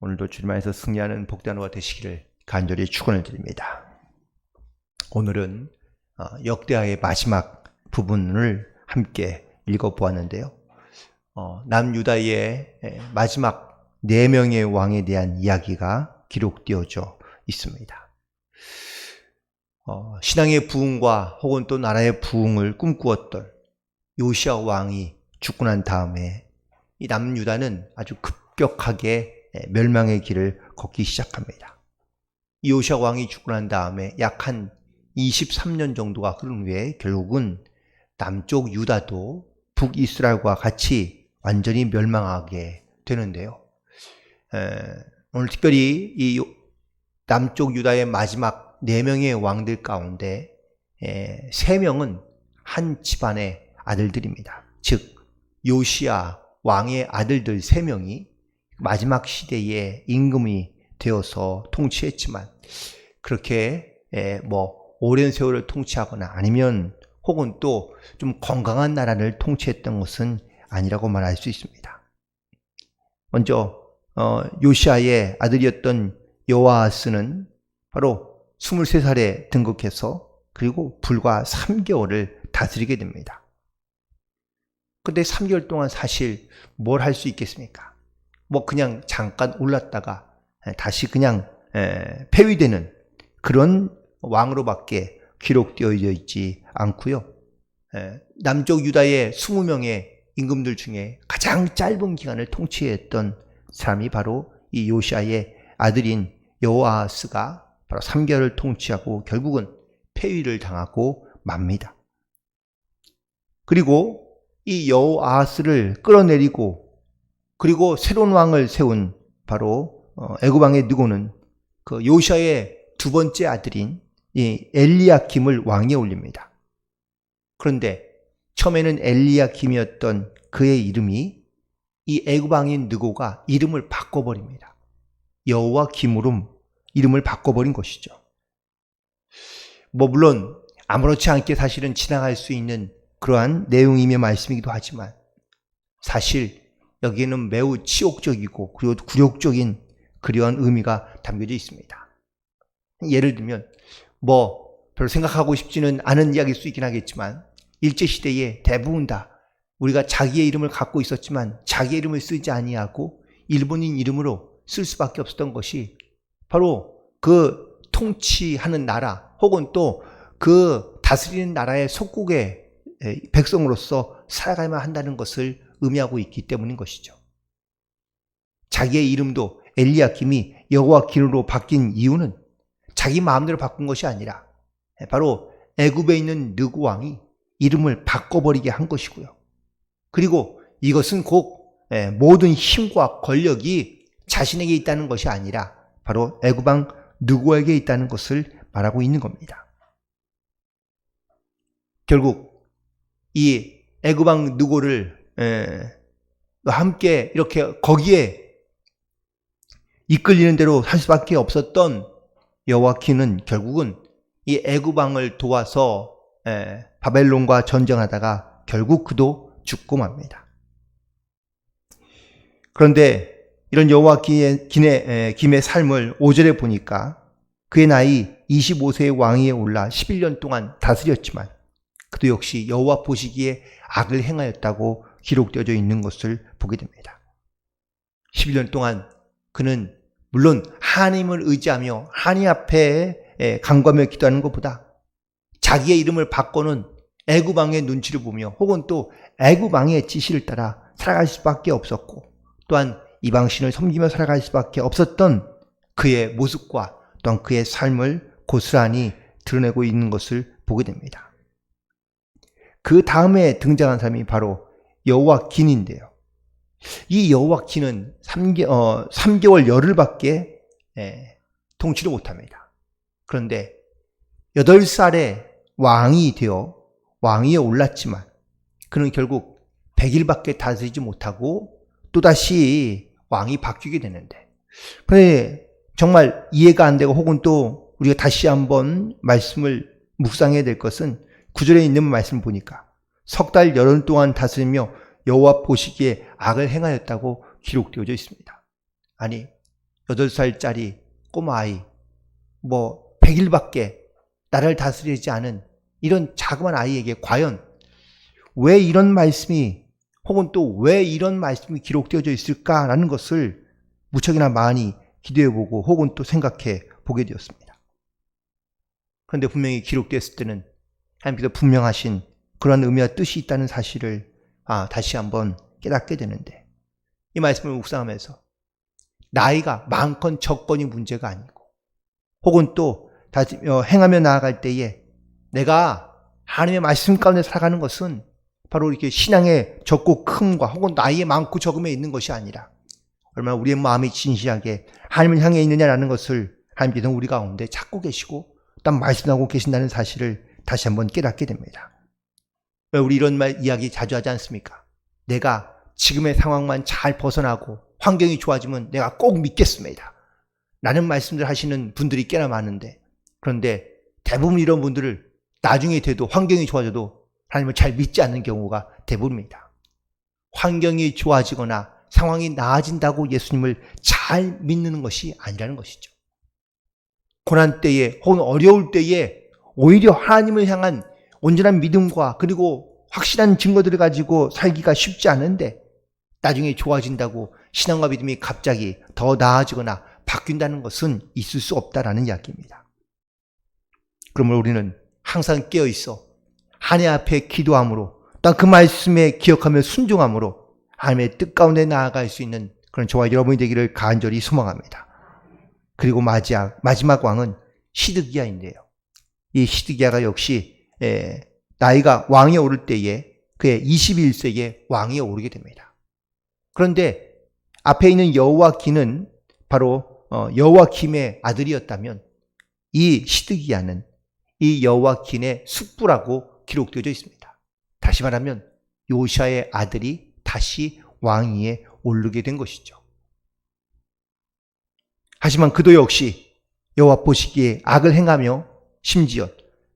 오늘도 주님 안에서 승리하는 복된 하루가 되시기를 간절히 축원을 드립니다. 오늘은 역대하의 마지막 부분을 함께 읽어보았는데요. 남유다의 마지막 4명의 왕에 대한 이야기가 기록되어져 있습니다. 신앙의 부흥과 혹은 또 나라의 부흥을 꿈꾸었던 요시야 왕이 죽고 난 다음에 이 남유다는 아주 급격하게 멸망의 길을 걷기 시작합니다. 이 요시야 왕이 죽고 난 다음에 약 한 23년 정도가 흐른 후에 결국은 남쪽 유다도 북이스라엘과 같이 완전히 멸망하게 되는데요. 오늘 특별히 이 남쪽 유다의 마지막 4명의 왕들 가운데 3명은 한 집안의 아들들입니다. 즉 요시야 왕의 아들들 3명이 마지막 시대의 임금이 되어서 통치했지만 그렇게 오랜 세월을 통치하거나 아니면 혹은 또 좀 건강한 나라를 통치했던 것은 아니라고 말할 수 있습니다. 먼저 요시야의 아들이었던 여호아하스는 바로 23살에 등극해서 그리고 불과 3개월을 다스리게 됩니다. 근데 3개월 동안 사실 뭘 할 수 있겠습니까? 그냥 잠깐 올랐다가 다시 그냥 폐위되는 그런 왕으로밖에 기록되어 있지 않고요. 남쪽 유다의 20명의 임금들 중에 가장 짧은 기간을 통치했던 사람이 바로 이 요시야의 아들인 여호아하스가 바로 3개월을 통치하고 결국은 폐위를 당하고 맙니다. 그리고 이 여호아하스를 끌어내리고 그리고 새로운 왕을 세운 바로 애굽 왕의 느고는 그 요시야의 두 번째 아들인 이 엘리야김을 왕위에 올립니다. 그런데 처음에는 엘리야김이었던 그의 이름이 이 애굽 왕인 느고가 이름을 바꿔버립니다. 여호와김으로 이름을 바꿔버린 것이죠. 물론 아무렇지 않게 사실은 지나갈 수 있는 그러한 내용이며 말씀이기도 하지만 사실 여기에는 매우 치욕적이고 그리고 굴욕적인 그러한 의미가 담겨져 있습니다. 예를 들면 별로 생각하고 싶지는 않은 이야기일 수 있긴 하겠지만 일제시대에 대부분 다 우리가 자기의 이름을 갖고 있었지만 자기의 이름을 쓰지 아니하고 일본인 이름으로 쓸 수밖에 없었던 것이 바로 그 통치하는 나라 혹은 또 그 다스리는 나라의 속국의 백성으로서 살아가야만 한다는 것을 의미하고 있기 때문인 것이죠. 자기의 이름도 엘리야김이 여호와김으로 바뀐 이유는 자기 마음대로 바꾼 것이 아니라 바로 애굽에 있는 느고 왕이 이름을 바꿔버리게 한 것이고요. 그리고 이것은 곧 모든 힘과 권력이 자신에게 있다는 것이 아니라 바로 애굽 왕 느고에게 있다는 것을 말하고 있는 겁니다. 결국 이 애굽 왕 느고를 함께 이렇게 거기에 이끌리는 대로 할 수밖에 없었던 여호와김은 결국은 이 애굽 왕을 도와서 바벨론과 전쟁하다가 결국 그도 죽고 맙니다. 그런데 이런 여호와김의 삶을 5절에 보니까 그의 나이 25세의 왕위에 올라 11년 동안 다스렸지만 그도 역시 여호와 보시기에 악을 행하였다고 기록되어져 있는 것을 보게 됩니다. 11년 동안 그는 물론 하나님을 의지하며 하나님 앞에 간구하며 기도하는 것보다 자기의 이름을 바꿔는 애굽 왕의 눈치를 보며 혹은 또 애굽 왕의 지시를 따라 살아갈 수밖에 없었고 또한 이방신을 섬기며 살아갈 수밖에 없었던 그의 모습과 또한 그의 삶을 고스란히 드러내고 있는 것을 보게 됩니다. 그 다음에 등장한 사람이 바로 여호와긴인데요. 이 여호와긴은 3개월 열흘밖에 통치를 못합니다. 그런데 8살에 왕이 되어 왕위에 올랐지만 그는 결국 100일밖에 다스리지 못하고 또다시 왕이 바뀌게 되는데 그런데 정말 이해가 안 되고 혹은 또 우리가 다시 한번 말씀을 묵상해야 될 것은 9절에 있는 말씀 보니까 석 달 열흘 동안 다스리며 여호와 보시기에 악을 행하였다고 기록되어져 있습니다. 아니 8살짜리 꼬마아이, 100일밖에 나를 다스리지 않은 이런 자그마한 아이에게 과연 왜 이런 말씀이 혹은 또 왜 이런 말씀이 기록되어져 있을까라는 것을 무척이나 많이 기도해보고 혹은 또 생각해 보게 되었습니다. 그런데 분명히 기록됐을 때는 하나님께서 분명하신 그런 의미와 뜻이 있다는 사실을 다시 한번 깨닫게 되는데, 이 말씀을 묵상하면서 나이가 많건 적건이 문제가 아니고 혹은 또 행하며 나아갈 때에 내가 하나님의 말씀 가운데 살아가는 것은 바로 이렇게 신앙의 적고 큼과 혹은 나이의 많고 적음에 있는 것이 아니라 얼마나 우리의 마음이 진실하게 하나님을 향해 있느냐라는 것을 하나님께서 우리 가운데 찾고 계시고 또 말씀하고 계신다는 사실을 다시 한번 깨닫게 됩니다. 왜 우리 이런 이야기 자주 하지 않습니까? 내가 지금의 상황만 잘 벗어나고 환경이 좋아지면 내가 꼭 믿겠습니다. 라는 말씀들 하시는 분들이 꽤나 많은데, 그런데 대부분 이런 분들을 나중에 돼도 환경이 좋아져도 하나님을 잘 믿지 않는 경우가 대부분입니다. 환경이 좋아지거나 상황이 나아진다고 예수님을 잘 믿는 것이 아니라는 것이죠. 고난 때에 혹은 어려울 때에 오히려 하나님을 향한 온전한 믿음과 그리고 확실한 증거들을 가지고 살기가 쉽지 않은데 나중에 좋아진다고 신앙과 믿음이 갑자기 더 나아지거나 바뀐다는 것은 있을 수 없다라는 이야기입니다. 그러므로 우리는 항상 깨어있어 하나님 앞에 기도함으로 또 그 말씀에 기억하며 순종함으로 하나님의 뜻 가운데 나아갈 수 있는 그런 저와 여러분이 되기를 간절히 소망합니다. 그리고 마지막 왕은 시드기야인데요. 이 시드기야가 역시 나이가 왕에 오를 때에 그의 21세에 왕에 오르게 됩니다. 그런데 앞에 있는 여호와긴은 바로 여호와김의 아들이었다면 이 시드기야는 이 여호와긴의 숙부라고 기록되어져 있습니다. 다시 말하면 요시아의 아들이 다시 왕위에 오르게 된 것이죠. 하지만 그도 역시 여호와 보시기에 악을 행하며 심지어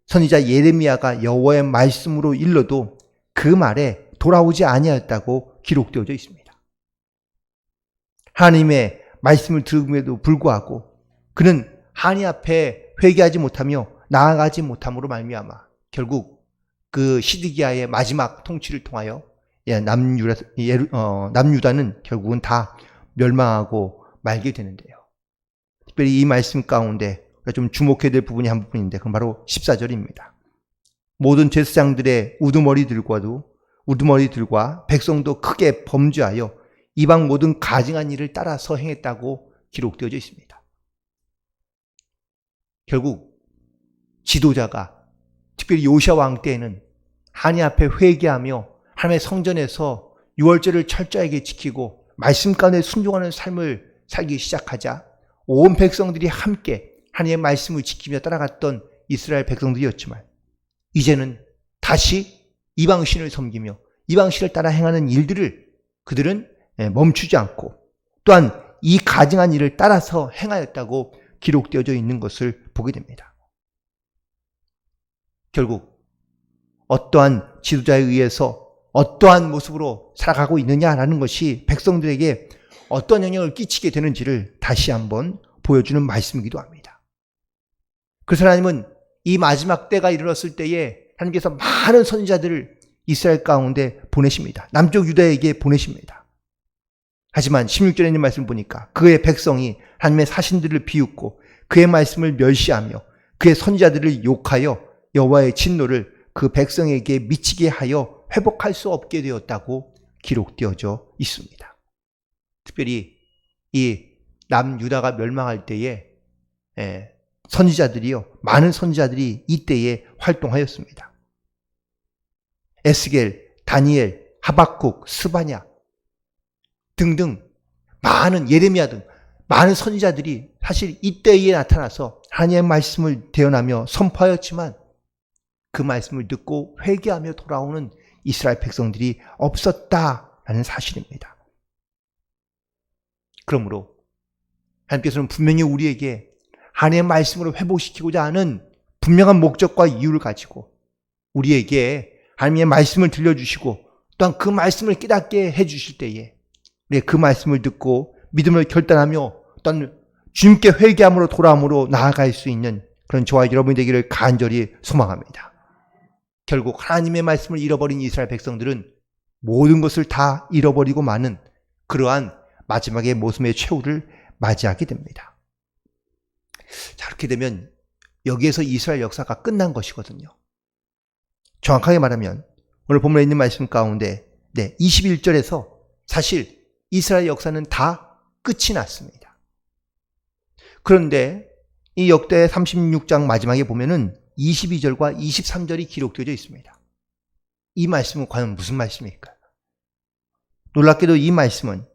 선지자 예레미야가 여호와의 말씀으로 일러도 그 말에 돌아오지 아니하였다고 기록되어져 있습니다. 하나님의 말씀을 들음에도 불구하고 그는 하나님 앞에 회개하지 못하며 나아가지 못함으로 말미암아 결국 그 시드기야의 마지막 통치를 통하여 남유다는 결국은 다 멸망하고 말게 되는데요. 특별히 이 말씀 가운데 좀 주목해야 될 부분이 한 부분인데 그건 바로 14절입니다. 모든 제사장들의 우두머리들과 백성도 크게 범죄하여 이방 모든 가증한 일을 따라서 행했다고 기록되어져 있습니다. 결국 지도자가 특별히 요시아 왕 때에는 하나님 앞에 회개하며 하나님의 성전에서 유월절을 철저하게 지키고 말씀 가운데 순종하는 삶을 살기 시작하자 온 백성들이 함께 하나님의 말씀을 지키며 따라갔던 이스라엘 백성들이었지만 이제는 다시 이방신을 섬기며 이방신을 따라 행하는 일들을 그들은 멈추지 않고 또한 이 가증한 일을 따라서 행하였다고 기록되어져 있는 것을 보게 됩니다. 결국 어떠한 지도자에 의해서 어떠한 모습으로 살아가고 있느냐라는 것이 백성들에게 어떤 영향을 끼치게 되는지를 다시 한번 보여주는 말씀이기도 합니다. 그래서 하나님은 이 마지막 때가 이르렀을 때에 하나님께서 많은 선지자들을 이스라엘 가운데 보내십니다. 남쪽 유다에게 보내십니다. 하지만 16절에 있는 말씀을 보니까 그의 백성이 하나님의 사신들을 비웃고 그의 말씀을 멸시하며 그의 선지자들을 욕하여 여호와의 진노를 그 백성에게 미치게 하여 회복할 수 없게 되었다고 기록되어져 있습니다. 특별히 이 남유다가 멸망할 때에 많은 선지자들이 이때에 활동하였습니다. 에스겔, 다니엘, 하박국, 스바냐 등등 많은 예레미야 등 많은 선지자들이 사실 이때에 나타나서 하나님의 말씀을 대언하며 선포하였지만 그 말씀을 듣고 회개하며 돌아오는 이스라엘 백성들이 없었다라는 사실입니다. 그러므로 하나님께서는 분명히 우리에게 하나님의 말씀으로 회복시키고자 하는 분명한 목적과 이유를 가지고 우리에게 하나님의 말씀을 들려주시고 또한 그 말씀을 깨닫게 해주실 때에 우리가 그 말씀을 듣고 믿음을 결단하며 또한 주님께 회개함으로 돌아옴으로 나아갈 수 있는 그런 저와 여러분이 되기를 간절히 소망합니다. 결국 하나님의 말씀을 잃어버린 이스라엘 백성들은 모든 것을 다 잃어버리고 마는 그러한 마지막의 모습의 최후를 맞이하게 됩니다. 자, 그렇게 되면 여기에서 이스라엘 역사가 끝난 것이거든요. 정확하게 말하면 오늘 본문에 있는 말씀 가운데 21절에서 사실 이스라엘 역사는 다 끝이 났습니다. 그런데 이 역대 36장 마지막에 보면은 22절과 23절이 기록되어 있습니다. 이 말씀은 과연 무슨 말씀일까요? 놀랍게도 이 말씀은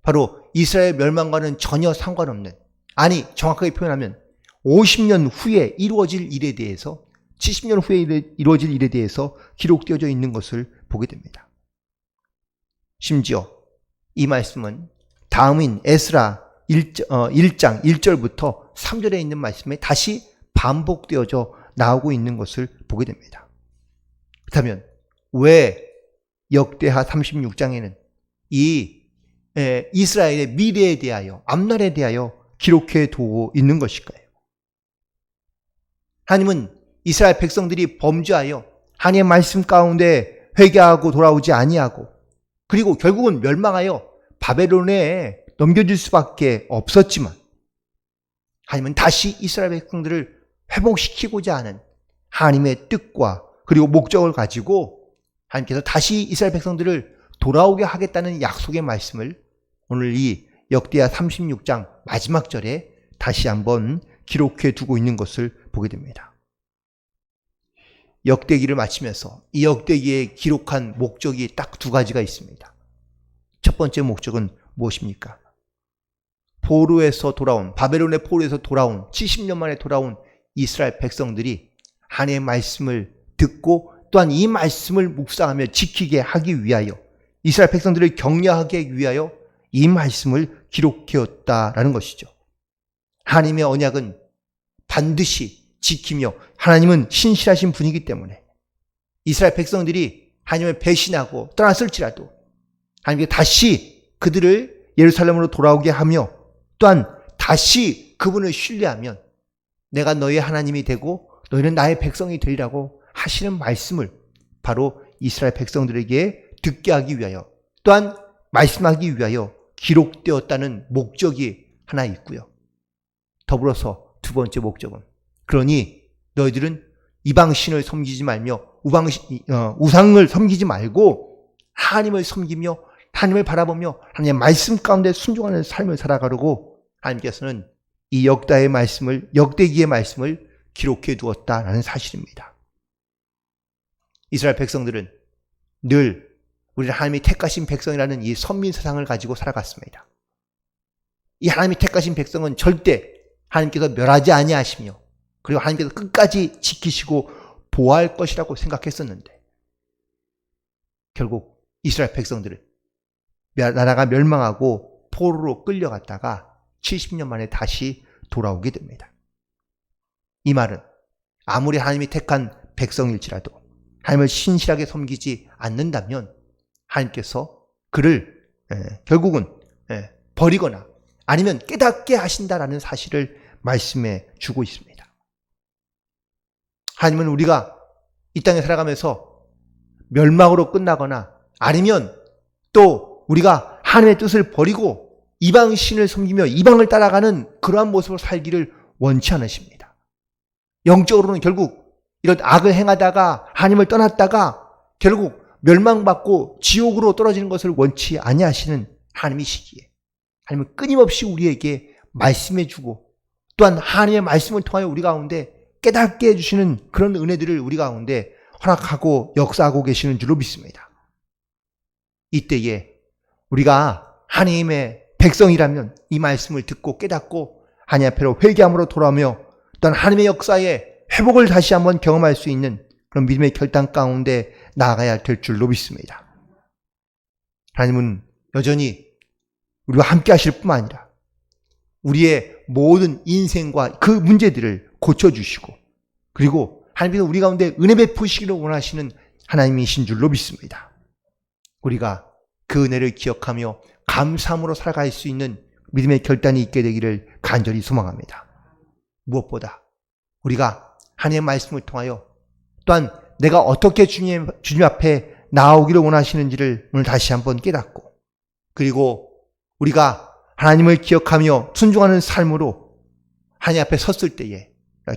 바로 이스라엘 멸망과는 전혀 상관없는, 아니 정확하게 표현하면 50년 후에 이루어질 일에 대해서, 70년 후에 이루어질 일에 대해서 기록되어져 있는 것을 보게 됩니다. 심지어 이 말씀은 다음인 에스라 1장 1절부터 3절에 있는 말씀에 다시 반복되어져 나오고 있는 것을 보게 됩니다. 그렇다면 왜 역대하 36장에는 이 이스라엘의 미래에 대하여, 앞날에 대하여 기록해 두고 있는 것일까요? 하나님은 이스라엘 백성들이 범죄하여 하나님의 말씀 가운데 회개하고 돌아오지 아니하고, 그리고 결국은 멸망하여 바벨론에 넘겨질 수밖에 없었지만, 하나님은 다시 이스라엘 백성들을 회복시키고자 하는 하나님의 뜻과 그리고 목적을 가지고 하나님께서 다시 이스라엘 백성들을 돌아오게 하겠다는 약속의 말씀을 오늘 이 역대하 36장 마지막 절에 다시 한번 기록해 두고 있는 것을 보게 됩니다. 역대기를 마치면서 이 역대기에 기록한 목적이 딱 두 가지가 있습니다. 첫 번째 목적은 무엇입니까? 포로에서 돌아온, 바벨론의 포로에서 돌아온 70년 만에 돌아온 이스라엘 백성들이 하나님의 말씀을 듣고 또한 이 말씀을 묵상하며 지키게 하기 위하여, 이스라엘 백성들을 격려하기 위하여 이 말씀을 기록해왔다라는 것이죠. 하나님의 언약은 반드시 지키며, 하나님은 신실하신 분이기 때문에 이스라엘 백성들이 하나님을 배신하고 떠났을지라도 하나님께 다시 그들을 예루살렘으로 돌아오게 하며, 또한 다시 그분을 신뢰하면 내가 너의 하나님이 되고 너희는 나의 백성이 되리라고 하시는 말씀을 바로 이스라엘 백성들에게 듣게 하기 위하여, 또한 말씀하기 위하여 기록되었다는 목적이 하나 있고요. 더불어서 두 번째 목적은, 그러니 너희들은 이방신을 섬기지 말며 우상을 섬기지 말고 하나님을 섬기며 하나님을 바라보며 하나님의 말씀 가운데 순종하는 삶을 살아가려고 하나님께서는 이 역대기의 말씀을 기록해 두었다라는 사실입니다. 이스라엘 백성들은 늘 우리는 하나님이 택하신 백성이라는 이 선민 세상을 가지고 살아갔습니다. 이 하나님이 택하신 백성은 절대 하나님께서 멸하지 아니하시며, 그리고 하나님께서 끝까지 지키시고 보호할 것이라고 생각했었는데, 결국 이스라엘 백성들은 나라가 멸망하고 포로로 끌려갔다가 70년 만에 다시 돌아오게 됩니다. 이 말은 아무리 하나님이 택한 백성일지라도 하나님을 신실하게 섬기지 않는다면 하나님께서 그를 결국은 버리거나 아니면 깨닫게 하신다라는 사실을 말씀해 주고 있습니다. 하나님은 우리가 이 땅에 살아가면서 멸망으로 끝나거나 아니면 또 우리가 하나님의 뜻을 버리고 이방신을 섬기며 이방을 따라가는 그러한 모습으로 살기를 원치 않으십니다. 영적으로는 결국 이런 악을 행하다가 하나님을 떠났다가 결국 멸망받고 지옥으로 떨어지는 것을 원치 아니하시는 하나님이시기에 하나님은 끊임없이 우리에게 말씀해주고, 또한 하나님의 말씀을 통하여 우리 가운데 깨닫게 해주시는 그런 은혜들을 우리 가운데 허락하고 역사하고 계시는 줄로 믿습니다. 이때에 우리가 하나님의 백성이라면 이 말씀을 듣고 깨닫고 하나님 앞으로 회개함으로 돌아오며, 또한 하나님의 역사에 회복을 다시 한번 경험할 수 있는 그런 믿음의 결단 가운데 나아가야 될 줄로 믿습니다. 하나님은 여전히 우리와 함께 하실 뿐만 아니라 우리의 모든 인생과 그 문제들을 고쳐주시고, 그리고 하나님께서 우리 가운데 은혜 베푸시기를 원하시는 하나님이신 줄로 믿습니다. 우리가 그 은혜를 기억하며 감사함으로 살아갈 수 있는 믿음의 결단이 있게 되기를 간절히 소망합니다. 무엇보다 우리가 하나님의 말씀을 통하여 또한 내가 어떻게 주님 앞에 나오기를 원하시는지를 오늘 다시 한번 깨닫고, 그리고 우리가 하나님을 기억하며 순종하는 삶으로 하나님 앞에 섰을 때에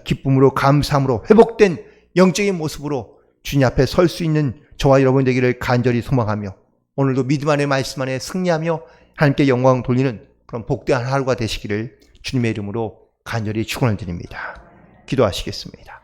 기쁨으로 감사함으로 회복된 영적인 모습으로 주님 앞에 설 수 있는 저와 여러분 되기를 간절히 소망하며, 오늘도 믿음 안의 말씀 안에 승리하며 하나님께 영광 돌리는 그런 복되한 하루가 되시기를 주님의 이름으로 간절히 축원을 드립니다. 기도하시겠습니다.